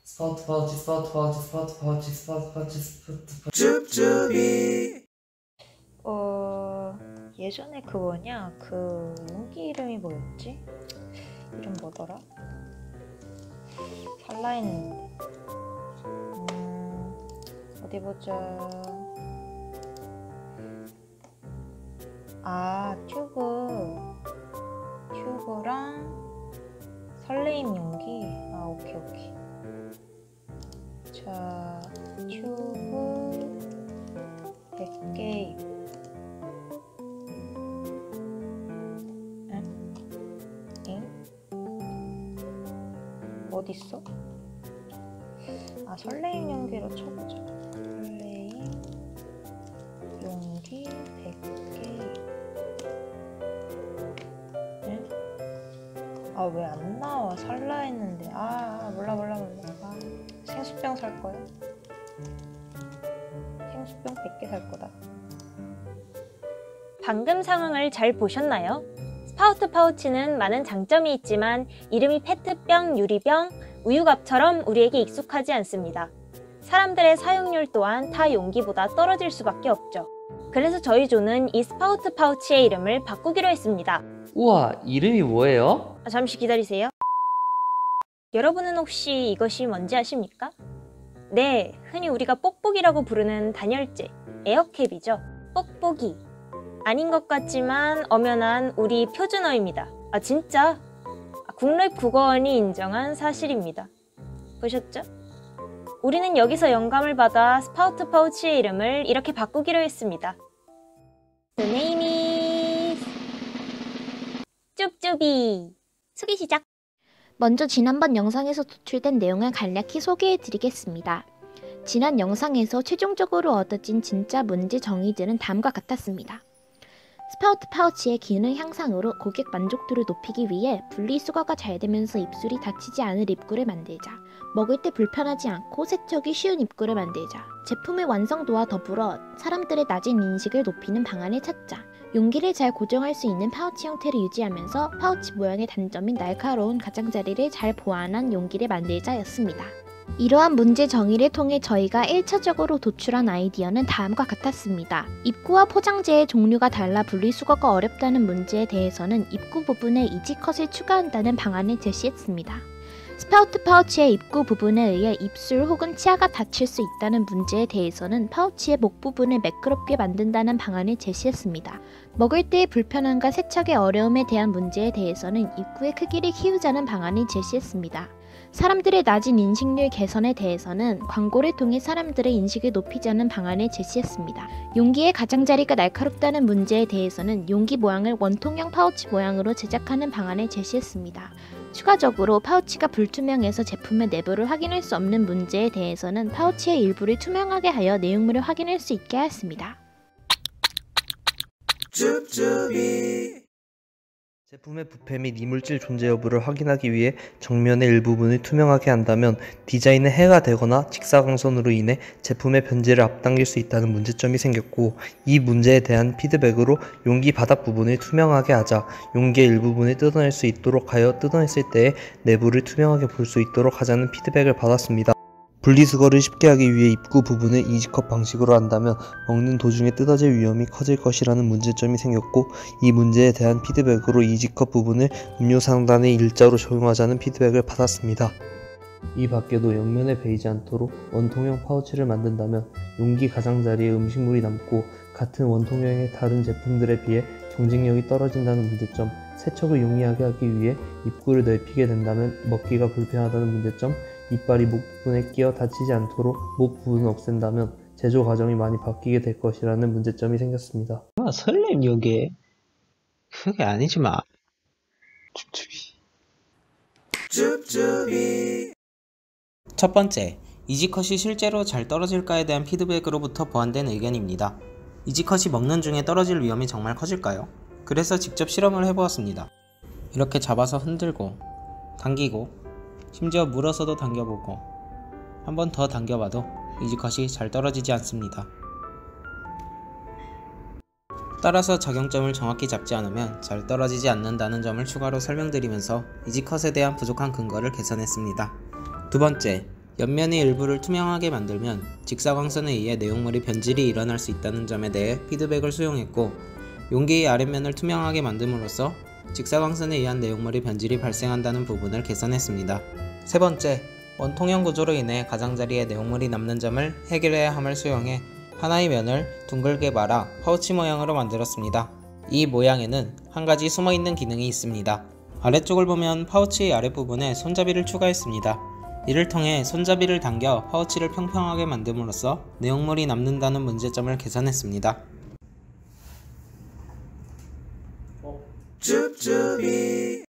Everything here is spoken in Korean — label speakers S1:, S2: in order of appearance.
S1: 스파우트 파우치 스파우트 파우치 스파우트 파우치 스파우트 파우치 스파우트 파우치 쭈쭈비.
S2: 예전에 그 뭐냐, 그 용기 이름이 뭐였지? 이름 뭐더라? 살라했는데. 어디 보자. 튜브랑 설레임 용기. 오케이. 자, 튜브 100개. 어딨어? 설레임 용기로 쳐보자. 설레임 용기 100개. 왜 안 나와? 살라 했는데. 몰라. 생수병 살 거야. 생수병 100개 살 거다.
S3: 방금 상황을 잘 보셨나요? 스파우트 파우치는 많은 장점이 있지만 이름이 페트병, 유리병, 우유갑처럼 우리에게 익숙하지 않습니다. 사람들의 사용률 또한 타 용기보다 떨어질 수밖에 없죠. 그래서 저희 조는 이 스파우트 파우치의 이름을 바꾸기로 했습니다.
S1: 우와, 이름이 뭐예요?
S3: 잠시 기다리세요. 여러분은 혹시 이것이 뭔지 아십니까? 네, 흔히 우리가 뽁뽁이라고 부르는 단열재, 에어캡이죠. 뽁뽁이. 아닌 것 같지만 엄연한 우리 표준어입니다. 진짜? 국립 국어원이 인정한 사실입니다. 보셨죠? 우리는 여기서 영감을 받아 스파우트 파우치의 이름을 이렇게 바꾸기로 했습니다. The name is 쭈쭈비. 소개 시작!
S4: 먼저 지난번 영상에서 도출된 내용을 간략히 소개해드리겠습니다. 지난 영상에서 최종적으로 얻어진 진짜 문제 정의들은 다음과 같았습니다. 스파우트 파우치의 기능 향상으로 고객 만족도를 높이기 위해 분리수거가 잘 되면서 입술이 다치지 않을 입구를 만들자. 먹을 때 불편하지 않고 세척이 쉬운 입구를 만들자. 제품의 완성도와 더불어 사람들의 낮은 인식을 높이는 방안을 찾자. 용기를 잘 고정할 수 있는 파우치 형태를 유지하면서 파우치 모양의 단점인 날카로운 가장자리를 잘 보완한 용기를 만들자였습니다. 이러한 문제 정의를 통해 저희가 1차적으로 도출한 아이디어는 다음과 같았습니다. 입구와 포장재의 종류가 달라 분리수거가 어렵다는 문제에 대해서는 입구 부분에 이지컷을 추가한다는 방안을 제시했습니다. 스파우트 파우치의 입구 부분에 의해 입술 혹은 치아가 다칠 수 있다는 문제에 대해서는 파우치의 목 부분을 매끄럽게 만든다는 방안을 제시했습니다. 먹을 때의 불편함과 세척의 어려움에 대한 문제에 대해서는 입구의 크기를 키우자는 방안을 제시했습니다. 사람들의 낮은 인식률 개선에 대해서는 광고를 통해 사람들의 인식을 높이자는 방안을 제시했습니다. 용기의 가장자리가 날카롭다는 문제에 대해서는 용기 모양을 원통형 파우치 모양으로 제작하는 방안을 제시했습니다. 추가적으로 파우치가 불투명해서 제품의 내부를 확인할 수 없는 문제에 대해서는 파우치의 일부를 투명하게 하여 내용물을 확인할 수 있게 하였습니다.
S1: 제품의 부패 및 이물질 존재 여부를 확인하기 위해 정면의 일부분을 투명하게 한다면 디자인에 해가 되거나 직사광선으로 인해 제품의 변질을 앞당길 수 있다는 문제점이 생겼고, 이 문제에 대한 피드백으로 용기 바닥 부분을 투명하게 하자 용기의 일부분을 뜯어낼 수 있도록 하여 뜯어냈을 때의 내부를 투명하게 볼 수 있도록 하자는 피드백을 받았습니다. 분리수거를 쉽게 하기 위해 입구 부분을 이지컷 방식으로 한다면 먹는 도중에 뜯어질 위험이 커질 것이라는 문제점이 생겼고, 이 문제에 대한 피드백으로 이지컷 부분을 음료 상단에 일자로 적용하자는 피드백을 받았습니다. 이 밖에도 옆면에 베이지 않도록 원통형 파우치를 만든다면 용기 가장자리에 음식물이 남고 같은 원통형의 다른 제품들에 비해 경쟁력이 떨어진다는 문제점, 세척을 용이하게 하기 위해 입구를 넓히게 된다면 먹기가 불편하다는 문제점, 이빨이 목 부분에 끼어 다치지 않도록 목 부분을 없앤다면 제조 과정이 많이 바뀌게 될 것이라는 문제점이 생겼습니다.
S5: 설렘 요게 그게 아니지만 쭈쭈비. 첫 번째, 이지컷이 실제로 잘 떨어질까에 대한 피드백으로부터 보완된 의견입니다. 이지컷이 먹는 중에 떨어질 위험이 정말 커질까요? 그래서 직접 실험을 해보았습니다. 이렇게 잡아서 흔들고 당기고 심지어 물어서도 당겨보고 한 번 더 당겨봐도 이지컷이 잘 떨어지지 않습니다. 따라서 작용점을 정확히 잡지 않으면 잘 떨어지지 않는다는 점을 추가로 설명드리면서 이지컷에 대한 부족한 근거를 개선했습니다. 두 번째, 옆면의 일부를 투명하게 만들면 직사광선에 의해 내용물이 변질이 일어날 수 있다는 점에 대해 피드백을 수용했고, 용기의 아랫면을 투명하게 만듦으로써 직사광선에 의한 내용물이 변질이 발생한다는 부분을 개선했습니다. 세 번째, 원통형 구조로 인해 가장자리에 내용물이 남는 점을 해결해야 함을 수용해 하나의 면을 둥글게 말아 파우치 모양으로 만들었습니다. 이 모양에는 한 가지 숨어있는 기능이 있습니다. 아래쪽을 보면 파우치의 아랫부분에 손잡이를 추가했습니다. 이를 통해 손잡이를 당겨 파우치를 평평하게 만듦으로써 내용물이 남는다는 문제점을 개선했습니다. 쭈쭈비